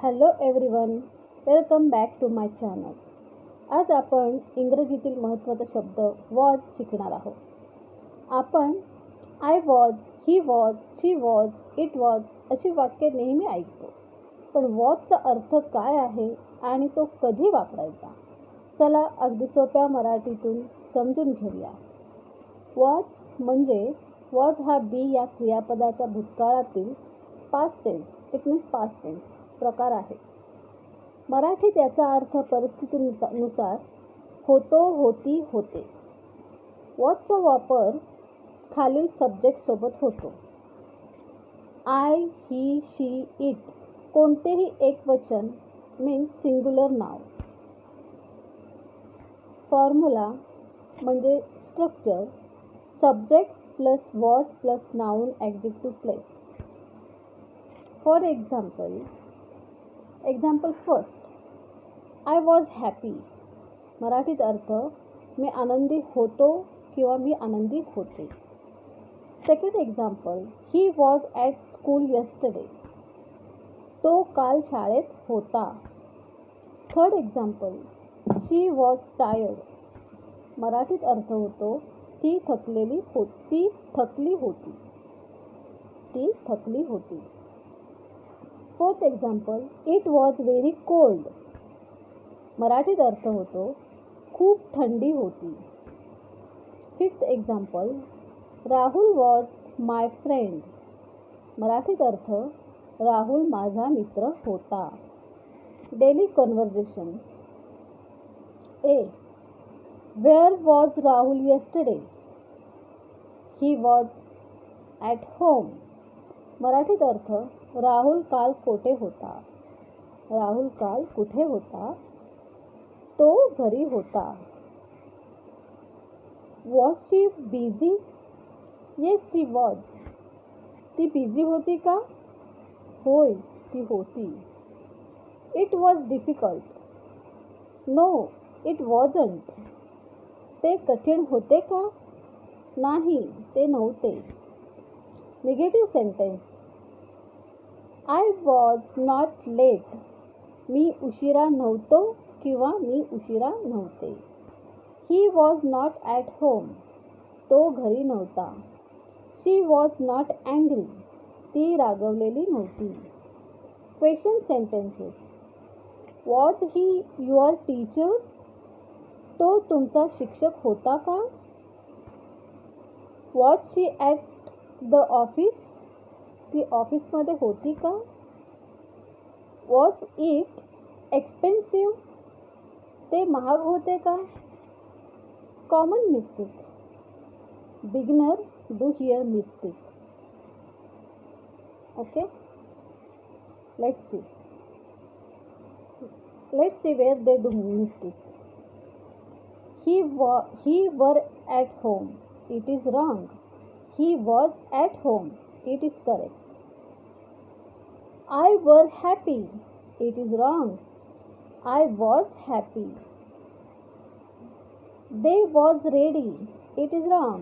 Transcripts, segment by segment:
Hello everyone, welcome back to my channel. आज आपण इंग्रजीतील महत्त्वाचा शब्द वॉज शिकणार आहोत. आपण I was, he was, she was, it was अशी वाक्ये नेहमी ऐकतो. पण वॉजचा अर्थ काय आहे आणि तो कधी वापरायचा? चला अगदी सोप्या मराठीतून समजून घेऊया. वॉज म्हणजे वॉज हा बी या क्रियापदाचा भूतकाळातील past tense, it means past tense प्रकार आहे. मराठीत याचा अर्थ परिस्थितीनुसार होतो, होती, होते. वॉजचा वापर खालील सब्जेक्ट सोबत होतो. आय, ही, शी, इट कोणतेही एकवचन मीन्स सिंग्युलर नाव. फॉर्म्युला म्हणजे structure subject plus was plus noun adjective place. For example first, I was happy. मराठीत अर्थ मी आनंदी होतो किंवा मी आनंदी होते. Second example, he was at school yesterday. तो काल शाळेत होता. Third example, she was tired. मराठीत अर्थ होतो ती थकली होती. Fourth example, it was very cold. मराठीत अर्थ होतो खूप थंडी होती. Fifth example, Rahul was my friend. मराठीत अर्थ राहुल माझा मित्र होता. Daily conversation. A, where was Rahul yesterday? He was at home. मराठीत अर्थ राहुल काल कुठे होता? तो घरी होता. Was she busy? Yes she was. ती बिझी होती का? होय, ती होती. It was difficult. No, it wasn't. ते कठीण होते का? नाही, ते नव्हते. Negative sentence. I was not late. मी उशिरा नव्हतो किंवा मी उशिरा नव्हते. He was not at home. तो घरी नव्हता. शी वॉज नॉट अँग्री. ती रागवलेली नव्हती. Question sentences. Was he your teacher? तो तुमचा शिक्षक होता का? Was she at the office? ती ऑफिसमध्ये होती का? Was it expensive? ते महाग होते का? Common mistake. Beginner do here mistake. Okay, let's see where they do mistake. He were at home. It is wrong. He was at home. It is correct. I were happy. It is wrong. I was happy. They was ready. It is wrong.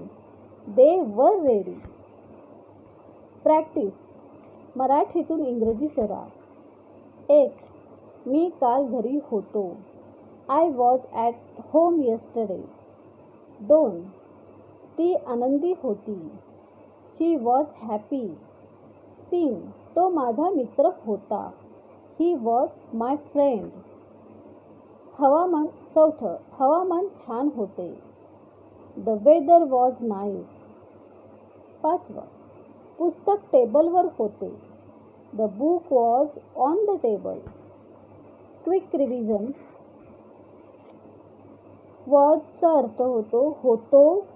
They were ready. Practice. मराठीतून इंग्रजी करा. 1. मी काल घरी होतो. I was at home yesterday. 2. ती आनंदी होती. She was happy. 3. तो माझा मित्र होता. He was my friend. चौथं, हवामान छान होते. The weather was nice. 5. पुस्तक टेबलवर होते. The book was on the table. Quick revision. वॉजचा अर्थ होतो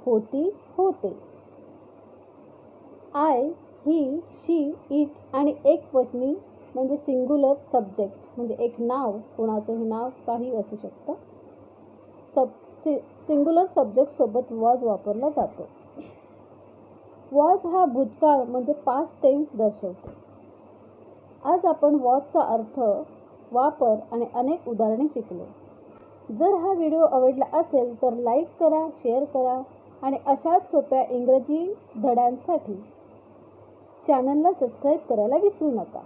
होती, होते. आय, ही, शी, इट आणि एकवचनी म्हणजे सिंग्युलर सब्जेक्ट म्हणजे एक नाव, कोणाचंही नाव काही असू शकतं. सिंग्युलर सब्जेक्ट सोबत वॉज वापरला जातो. वॉज हा भूतकाळ म्हणजे पास्ट टेन्स दर्शवतो. आज आपण वॉजचा अर्थ, वापर आणि अनेक उदाहरणे शिकलो. जर हा व्हिडिओ आवडला असेल तर लाईक करा, शेअर करा आणि अशाच सोप्या इंग्रजी धड्यांसाठी चॅनलला सबस्क्राईब करायला विसरू नका.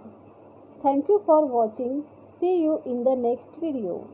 Thank you for watching. See you in the next video.